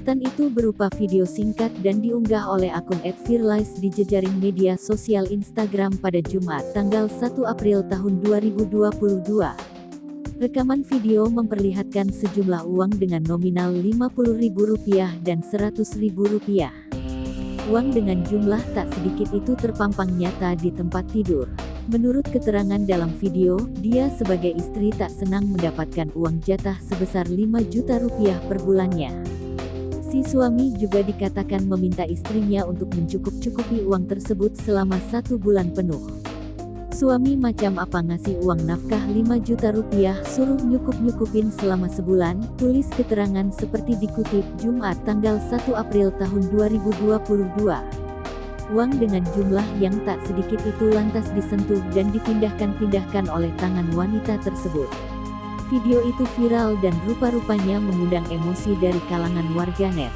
Curhatan itu berupa video singkat dan diunggah oleh akun @firlies di jejaring media sosial Instagram pada Jumat, tanggal 1 April tahun 2022. Rekaman video memperlihatkan sejumlah uang dengan nominal Rp50.000 dan Rp100.000. Uang dengan jumlah tak sedikit itu terpampang nyata di tempat tidur. Menurut keterangan dalam video, dia sebagai istri tak senang mendapatkan uang jatah sebesar Rp5 juta per bulannya. Si suami juga dikatakan meminta istrinya untuk mencukup-cukupi uang tersebut selama 1 bulan penuh. Suami macam apa ngasih uang nafkah Rp5 juta, suruh nyukup-nyukupin selama sebulan, tulis keterangan seperti dikutip Jumat tanggal 1 April tahun 2022. Uang dengan jumlah yang tak sedikit itu lantas disentuh dan dipindahkan-pindahkan oleh tangan wanita tersebut. Video itu viral dan rupa-rupanya mengundang emosi dari kalangan warganet.